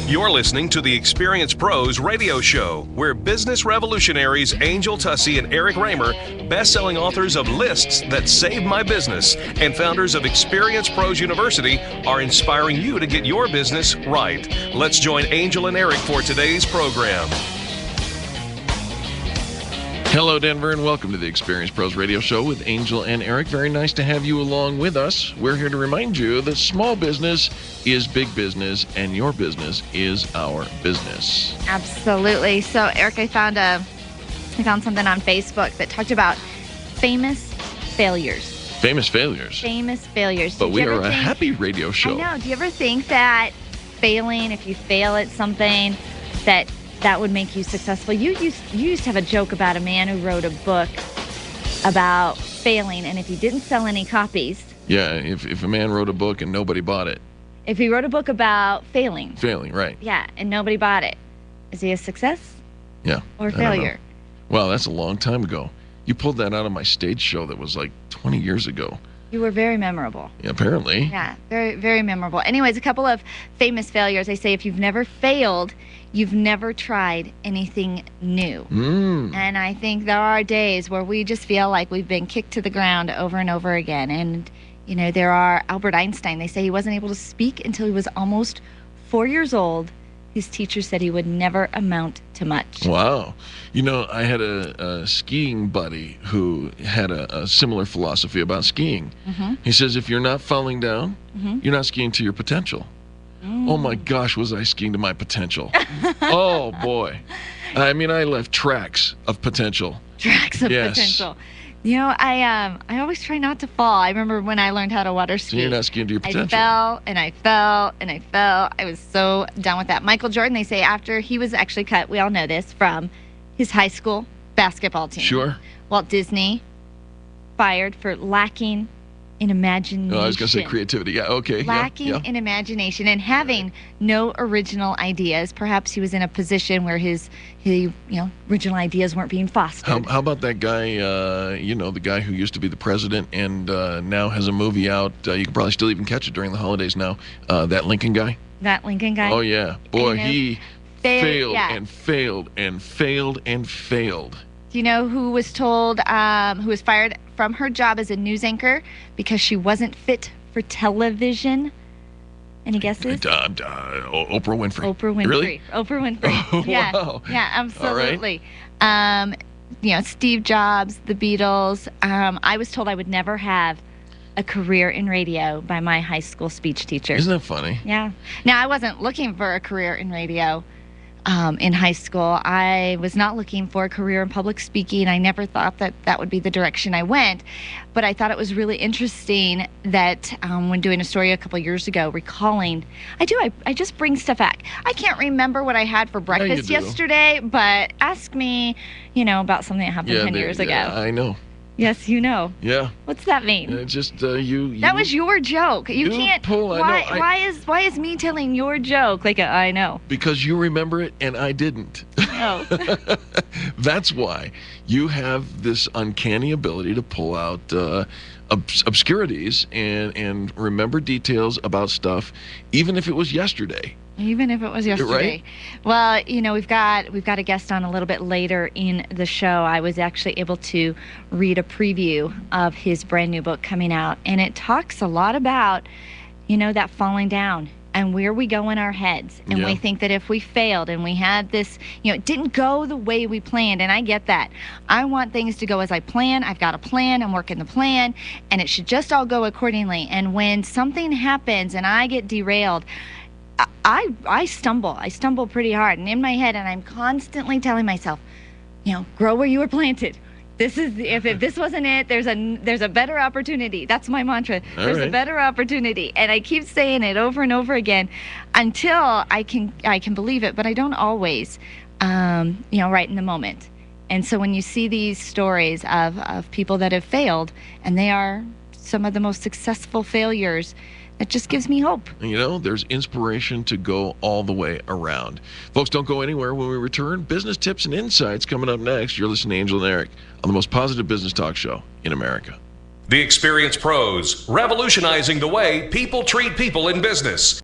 You're listening to the Experience Pros radio show, where business revolutionaries Angel Tussey and Eric Raymer, best-selling authors of Lists That Saved My Business and founders of Experience Pros University, are inspiring you to get your business right. Let's join Angel and Eric for today's program. Hello, Denver, and welcome to the Experience Pros radio show with Angel and Eric. Very nice to have you along with us. We're here to remind you that small business is big business, and your business is our business. Absolutely. So, Eric, I found something on Facebook that talked about famous failures. Famous failures? Famous failures. But we are a happy radio show. I know. Do you ever think that failing, if you fail at something, that would make you successful? You used to have a joke about a man who wrote a book about failing, and if he didn't sell any copies. Yeah, if a man wrote a book and nobody bought it. If he wrote a book about failing. Failing, right. Yeah, and nobody bought it. Is he a success? Yeah. Or failure? Well, that's a long time ago. You pulled that out of my stage show that was like 20 years ago. You were very memorable. Yeah, apparently. Yeah, very, very memorable. Anyways, a couple of famous failures. They say if you've never failed, you've never tried anything new. And I think there are days where we just feel like we've been kicked to the ground over and over again. And, you know, there are Albert Einstein. They say he wasn't able to speak until he was almost 4 years old. His teacher said he would never amount to much. Wow. You know, I had a skiing buddy who had a similar philosophy about skiing. He says, if you're not falling down, you're not skiing to your potential. Oh, my gosh, was I skiing to my potential. Oh, boy. I mean, I left tracks of potential. Tracks of potential. You know, I always try not to fall. I remember when I learned how to water ski. So you're not skiing to your potential. I fell, and I fell, and I fell. I was so done with that. Michael Jordan, they say, after he was actually cut, we all know this, from his high school basketball team. Sure. Walt Disney fired for lacking in imagination. Oh, I was going to say creativity. Yeah, okay. Lacking in imagination and having no original ideas. Perhaps he was in a position where his original ideas weren't being fostered. How about that guy, the guy who used to be the president and now has a movie out. You can probably still even catch it during the holidays now. That Lincoln guy? That Lincoln guy? Oh, yeah. Boy, he failed yeah. and failed and failed and failed. Do you know who was told, who was fired from her job as a news anchor because she wasn't fit for television? Any guesses? Oprah Winfrey. Oprah Winfrey. Really? Oprah Winfrey. Oh, yeah. wow. Yeah, absolutely. All right. Steve Jobs, the Beatles. I was told I would never have a career in radio by my high school speech teacher. Isn't that funny? Yeah. Now, I wasn't looking for a career in radio. In high school, I was not looking for a career in public speaking. I never thought that would be the direction I went. But I thought it was really interesting that when doing a story a couple years ago, recalling, I just bring stuff back. I can't remember what I had for breakfast yesterday, but ask me, about something that happened 10 years ago. I know. Yes, you know. Yeah. What's that mean? Just you. That was your joke. You can't. Pull. Why is me telling your joke like I know? Because you remember it and I didn't. Oh. That's why you have this uncanny ability to pull out obscurities and remember details about stuff, even if it was yesterday. Even if it was yesterday. Right? Well, we've got a guest on a little bit later in the show. I was actually able to read a preview of his brand new book coming out, and it talks a lot about, that falling down and where we go in our heads. And we think that if we failed and we had this, it didn't go the way we planned, and I get that. I want things to go as I plan. I've got a plan. I'm working the plan, and it should just all go accordingly. And when something happens and I get derailed, I stumble pretty hard, and in my head, and I'm constantly telling myself, grow where you were planted. This is if this wasn't it, there's a better opportunity. That's my mantra. There's a better opportunity, and I keep saying it over and over again until I can believe it, but I don't always, right in the moment. And so when you see these stories of people that have failed, and they are some of the most successful failures, it just gives me hope. There's inspiration to go all the way around. Folks, don't go anywhere. When we return, business tips and insights coming up next. You're listening to Angel and Eric on the most positive business talk show in America. The Experienced Pros, revolutionizing the way people treat people in business.